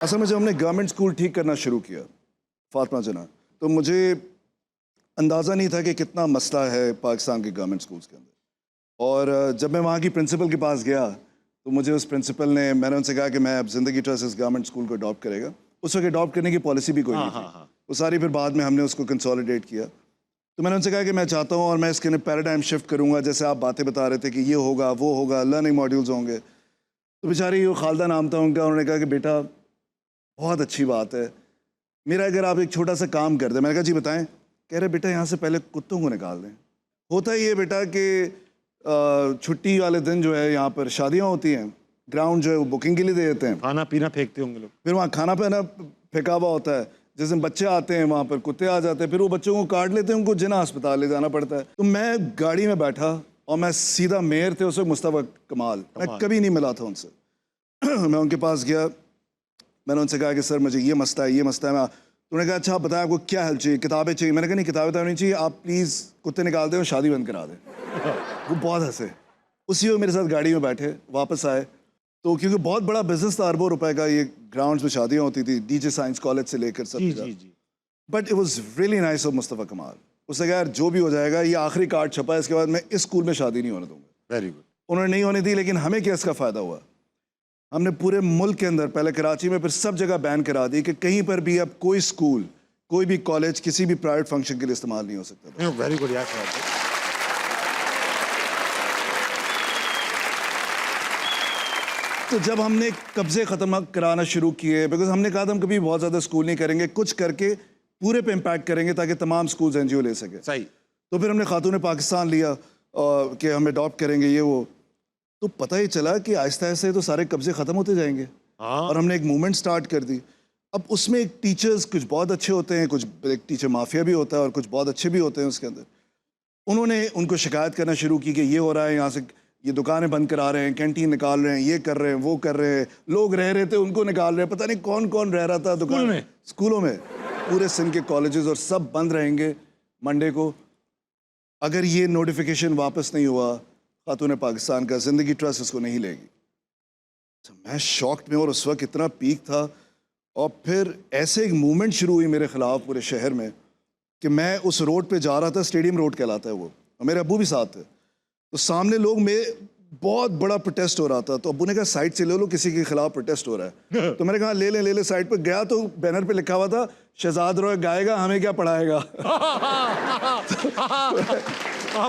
असल में जब हमने गवर्नमेंट स्कूल ठीक करना शुरू किया फातिमा जना, तो मुझे अंदाज़ा नहीं था कि कितना मसला है पाकिस्तान के गवर्नमेंट स्कूल्स के अंदर। और जब मैं वहाँ की प्रिंसिपल के पास गया तो मुझे उस प्रिंसिपल ने, मैंने उनसे कहा कि मैं अब ज़िंदगी ट्रस्ट इस गवर्नमेंट स्कूल को अडॉप्ट करेगा। उस वक्त अडॉप्ट करने की पॉलिसी भी कोई नहीं थी। वो सारी फिर बाद में हमने उसको कंसोलिडेट किया। तो मैंने उनसे कहा कि मैं चाहता हूँ और मैं इसके पैराडाइम शिफ्ट करूँगा, जैसे आप बातें बता रहे थे कि ये होगा वो होगा, लर्निंग मॉड्यूल्स होंगे। तो बेचारी वो खालदा नाम था उनका, उन्होंने कहा कि बेटा बहुत अच्छी बात है, मेरा अगर आप एक छोटा सा काम कर दें। मैंने कहा जी बताएं। कह रहे बेटा यहाँ से पहले कुत्तों को निकाल दें। होता ही है बेटा कि छुट्टी वाले दिन जो है यहाँ पर शादियाँ होती हैं, ग्राउंड जो है वो बुकिंग के लिए दे देते हैं, खाना पीना फेंकते होंगे लोग, फिर वहाँ खाना पीना फेंका हुआ होता है। जिस दिन बच्चे आते हैं वहाँ पर कुत्ते आ जाते हैं, फिर वो बच्चों को काट लेते हैं, उनको जिन्ना अस्पताल ले जाना पड़ता है। तो मैं गाड़ी में बैठा और मैं सीधा मेयर थे उस वक्त मुस्तफा कमाल, मैं कभी नहीं मिला था उनसे। मैं उनके पास गया, मैंने उनसे कहा कि सर मुझे ये मसला है, ये मसला है। मैं, उन्होंने कहा अच्छा आप बताएं आपको क्या हेल्प चाहिए, किताबें चाहिए। मैंने कहा नहीं किताबें नहीं चाहिए, आप प्लीज़ कुत्ते निकाल दें और शादी बंद करा दें। वो बहुत हंसे। उसी वक्त मेरे साथ गाड़ी में बैठे वापस आए, तो क्योंकि बहुत बड़ा बिजनेस था, अरबों रुपए का, ये ग्राउंड्स में शादियाँ होती थी, डीजे साइंस कॉलेज से लेकर सब जगह। But it was really nice of Mustafa कमाल। उसने कहा यार जो भी हो जाएगा, ये आखिरी कार्ड छपा है, इसके बाद मैं इस स्कूल में शादी नहीं होने दूंगा। Very good. उन्होंने नहीं होने दी, लेकिन हमें क्या इसका फ़ायदा हुआ, हमने पूरे मुल्क के अंदर पहले कराची में, फिर सब जगह बैन करा दी कि कहीं पर भी अब कोई स्कूल, कोई भी कॉलेज किसी भी प्राइवेट फंक्शन के लिए इस्तेमाल नहीं हो सकता। वेरी गुड यार। तो जब हमने कब्जे ख़त्म कराना शुरू किए, बिकॉज हमने कहा था हम कभी बहुत ज़्यादा स्कूल नहीं करेंगे, कुछ करके पूरे पे इम्पैक्ट करेंगे ताकि तमाम स्कूल्स एनजीओ ले सके। सही। तो फिर हमने खातून पाकिस्तान लिया कि हम अडॉप्ट करेंगे ये वो। तो पता ही चला कि आहिस्ता आहिस्ता तो सारे कब्जे ख़त्म होते जाएंगे। और हमने एक मूवमेंट स्टार्ट कर दी। अब उसमें एक टीचर्स कुछ बहुत अच्छे होते हैं, कुछ एक टीचर माफिया भी होता है और कुछ बहुत अच्छे भी होते हैं उसके अंदर। उन्होंने उनको शिकायत करना शुरू की कि ये हो रहा है, यहाँ से ये दुकानें बंद करा रहे हैं, कैंटीन निकाल रहे हैं, ये कर रहे हैं, वो कर रहे हैं, लोग रह रहे थे उनको निकाल रहे हैं, पता नहीं कौन कौन रह रहा था दुकान में, स्कूलों में। पूरे सिंध के कॉलेजेस और सब बंद रहेंगे मंडे को अगर ये नोटिफिकेशन वापस नहीं हुआ खातून पाकिस्तान का, ज़िंदगी ट्रस्ट इसको नहीं लेगी। तो मैं शॉक्ड में, और उस वक्त इतना पीक था। और फिर ऐसे एक मूवमेंट शुरू हुई मेरे ख़िलाफ़ पूरे शहर में कि मैं उस रोड पे जा रहा था, स्टेडियम रोड कहलाता है वो, और मेरे अब्बू भी साथ थे। तो सामने लोग में बहुत बड़ा प्रोटेस्ट हो रहा था, तो अब्बू ने कहा साइड से ले लो, किसी के खिलाफ प्रोटेस्ट हो रहा है। तो मैंने कहा ले ले साइड पर गया, तो बैनर पे लिखा हुआ था शहजाद रॉय गाएगा, हमें क्या पढ़ाएगा।